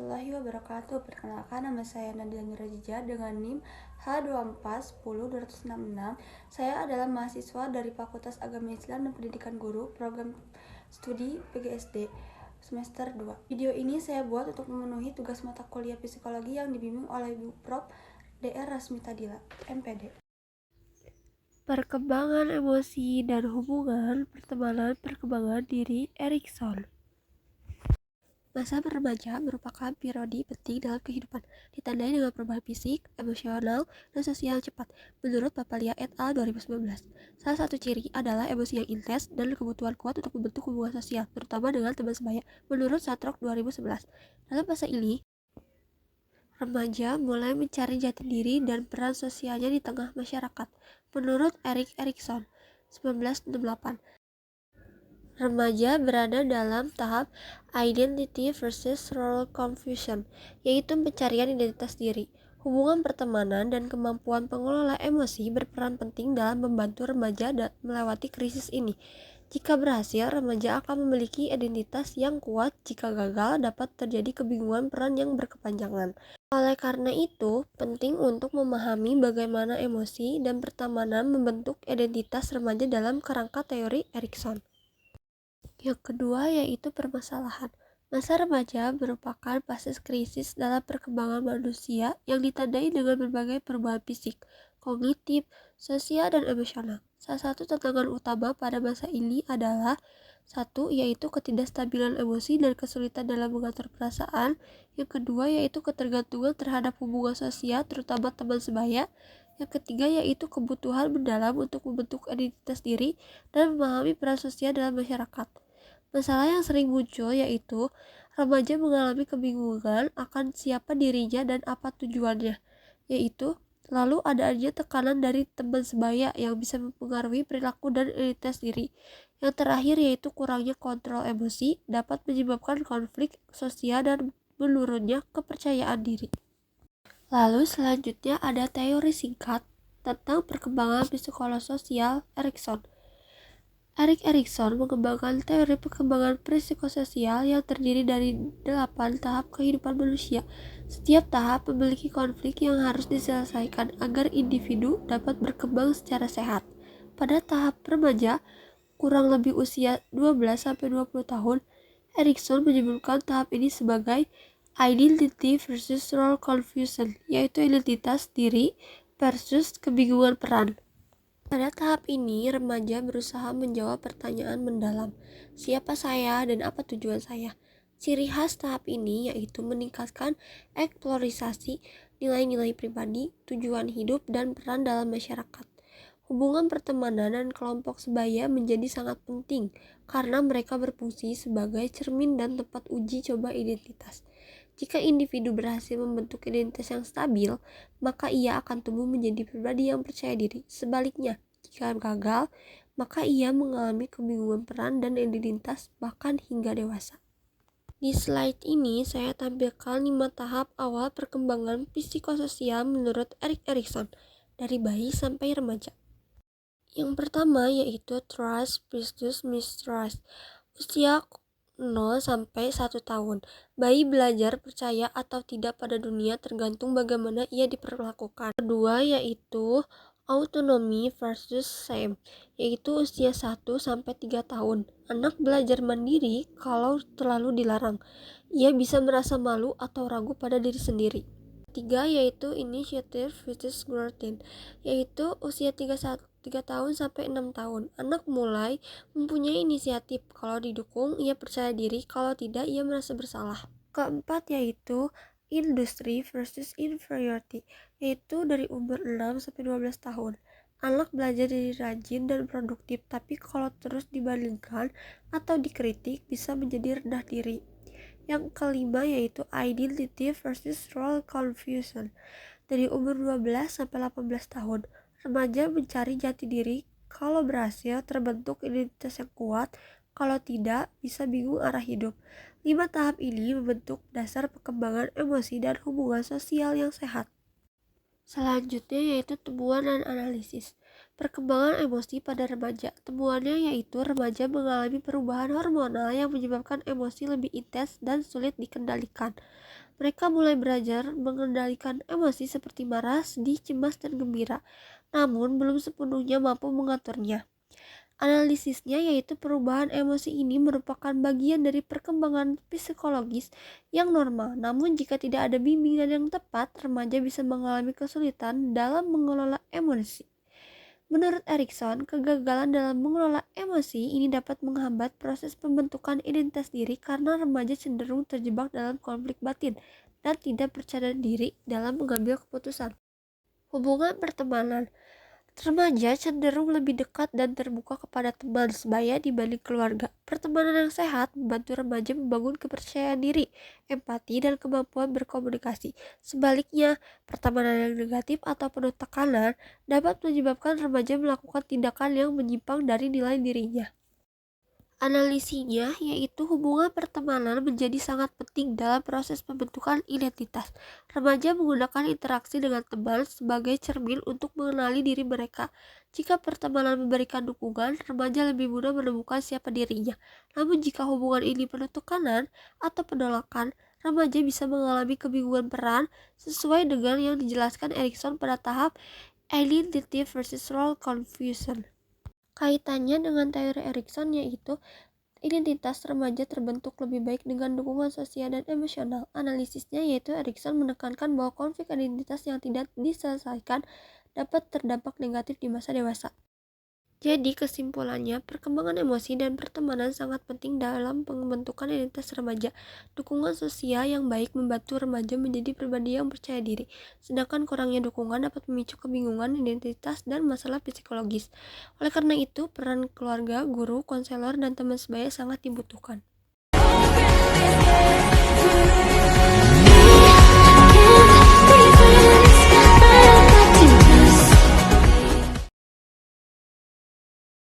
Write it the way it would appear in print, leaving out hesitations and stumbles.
warahmatullahi wabarakatuh. Perkenalkan, nama saya Nadia Nurajija dengan NIM H24100266. Saya adalah mahasiswa dari Fakultas Agama Islam dan Pendidikan Guru, program studi PGSD semester 2. Video ini saya buat untuk memenuhi tugas mata kuliah psikologi yang dibimbing oleh Ibu Prof. Dr. Rasmita Dila, MPD. Perkembangan emosi dan hubungan pertemanan perkembangan diri Erikson. Masa remaja merupakan periode penting dalam kehidupan, ditandai dengan perubahan fisik, emosional, dan sosial cepat. Menurut Papalia et al. 2019, salah satu ciri adalah emosi yang intens dan kebutuhan kuat untuk membentuk hubungan sosial, terutama dengan teman sebaya. Menurut Satrok 2011, dalam masa ini, remaja mulai mencari jati diri dan peran sosialnya di tengah masyarakat. Menurut Erik Erikson, 1968, remaja berada dalam tahap identity versus role confusion, yaitu pencarian identitas diri. Hubungan pertemanan dan kemampuan pengelola emosi berperan penting dalam membantu remaja melewati krisis ini. Jika berhasil, remaja akan memiliki identitas yang kuat. Jika gagal, dapat terjadi kebingungan peran yang berkepanjangan. Oleh karena itu, penting untuk memahami bagaimana emosi dan pertemanan membentuk identitas remaja dalam kerangka teori Erikson. Yang kedua yaitu permasalahan. Masa remaja merupakan fase krisis dalam perkembangan manusia yang ditandai dengan berbagai perubahan fisik, kognitif, sosial, dan emosional. Salah satu tantangan utama pada masa ini adalah satu, yaitu ketidakstabilan emosi dan kesulitan dalam mengatur perasaan. Yang kedua yaitu ketergantungan terhadap hubungan sosial, terutama teman sebaya. Yang ketiga yaitu kebutuhan mendalam untuk membentuk identitas diri dan memahami peran sosial dalam masyarakat. Masalah yang sering muncul yaitu remaja mengalami kebingungan akan siapa dirinya dan apa tujuannya, yaitu lalu adanya tekanan dari teman sebaya yang bisa mempengaruhi perilaku dan identitas diri. Yang terakhir yaitu kurangnya kontrol emosi dapat menyebabkan konflik sosial dan menurunnya kepercayaan diri. Lalu selanjutnya ada teori singkat tentang perkembangan psikologi sosial Erikson. Erik Erikson mengembangkan teori perkembangan psikososial yang terdiri dari 8 tahap kehidupan manusia. Setiap tahap memiliki konflik yang harus diselesaikan agar individu dapat berkembang secara sehat. Pada tahap remaja, kurang lebih usia 12-20 tahun, Erikson menyebutkan tahap ini sebagai identity versus role confusion, yaitu identitas diri versus kebingungan peran. Pada tahap ini, remaja berusaha menjawab pertanyaan mendalam, siapa saya dan apa tujuan saya. Ciri khas tahap ini yaitu meningkatkan eksplorasi nilai-nilai pribadi, tujuan hidup, dan peran dalam masyarakat. Hubungan pertemanan dan kelompok sebaya menjadi sangat penting karena mereka berfungsi sebagai cermin dan tempat uji coba identitas. Jika individu berhasil membentuk identitas yang stabil, maka ia akan tumbuh menjadi pribadi yang percaya diri. Sebaliknya, jika gagal, maka ia mengalami kebingungan peran dan identitas bahkan hingga dewasa. Di slide ini saya tampilkan 5 tahap awal perkembangan psikososial menurut Erik Erikson dari bayi sampai remaja. Yang pertama yaitu trust versus mistrust. Usia 0-1 tahun. Bayi belajar percaya atau tidak pada dunia tergantung bagaimana ia diperlakukan. Kedua yaitu autonomy versus shame, yaitu usia 1-3 tahun. Anak belajar mandiri kalau terlalu dilarang. Ia bisa merasa malu atau ragu pada diri sendiri. Ketiga yaitu initiative versus routine, yaitu usia 3 tahun sampai 6 tahun. Anak mulai mempunyai inisiatif. Kalau didukung, ia percaya diri. Kalau tidak, ia merasa bersalah. Keempat yaitu industry versus inferiority, yaitu dari umur 6 sampai 12 tahun. Anak belajar jadi rajin dan produktif, tapi kalau terus dibandingkan atau dikritik bisa menjadi rendah diri. Yang kelima yaitu identity versus role confusion. Dari umur 12 sampai 18 tahun, remaja mencari jati diri. Kalau berhasil, terbentuk identitas yang kuat. Kalau tidak, bisa bingung arah hidup. 5 tahap ini membentuk dasar perkembangan emosi dan hubungan sosial yang sehat. Selanjutnya yaitu temuan dan analisis. Perkembangan emosi pada remaja. Temuannya yaitu remaja mengalami perubahan hormonal yang menyebabkan emosi lebih intens dan sulit dikendalikan. Mereka mulai belajar mengendalikan emosi seperti marah, sedih, cemas, dan gembira, namun belum sepenuhnya mampu mengaturnya. Analisisnya yaitu perubahan emosi ini merupakan bagian dari perkembangan psikologis yang normal. Namun jika tidak ada bimbingan yang tepat, remaja bisa mengalami kesulitan dalam mengelola emosi. Menurut Erikson, kegagalan dalam mengelola emosi ini dapat menghambat proses pembentukan identitas diri karena remaja cenderung terjebak dalam konflik batin dan tidak percaya diri dalam mengambil keputusan. Hubungan pertemanan. Remaja cenderung lebih dekat dan terbuka kepada teman sebaya dibanding keluarga. Pertemanan yang sehat membantu remaja membangun kepercayaan diri, empati, dan kemampuan berkomunikasi. Sebaliknya, pertemanan yang negatif atau penuh tekanan dapat menyebabkan remaja melakukan tindakan yang menyimpang dari nilai dirinya. Analisinya yaitu hubungan pertemanan menjadi sangat penting dalam proses pembentukan identitas. Remaja menggunakan interaksi dengan teman sebagai cermin untuk mengenali diri mereka. Jika pertemanan memberikan dukungan, remaja lebih mudah menemukan siapa dirinya. Namun jika hubungan ini penuh tekanan atau penolakan, remaja bisa mengalami kebingungan peran sesuai dengan yang dijelaskan Erikson pada tahap identity versus role confusion. Kaitannya dengan teori Erikson yaitu identitas remaja terbentuk lebih baik dengan dukungan sosial dan emosional. Analisisnya yaitu Erikson menekankan bahwa konflik identitas yang tidak diselesaikan dapat terdampak negatif di masa dewasa. Jadi kesimpulannya, perkembangan emosi dan pertemanan sangat penting dalam pembentukan identitas remaja. Dukungan sosial yang baik membantu remaja menjadi pribadi yang percaya diri, sedangkan kurangnya dukungan dapat memicu kebingungan identitas dan masalah psikologis. Oleh karena itu, peran keluarga, guru, konselor, dan teman sebaya sangat dibutuhkan.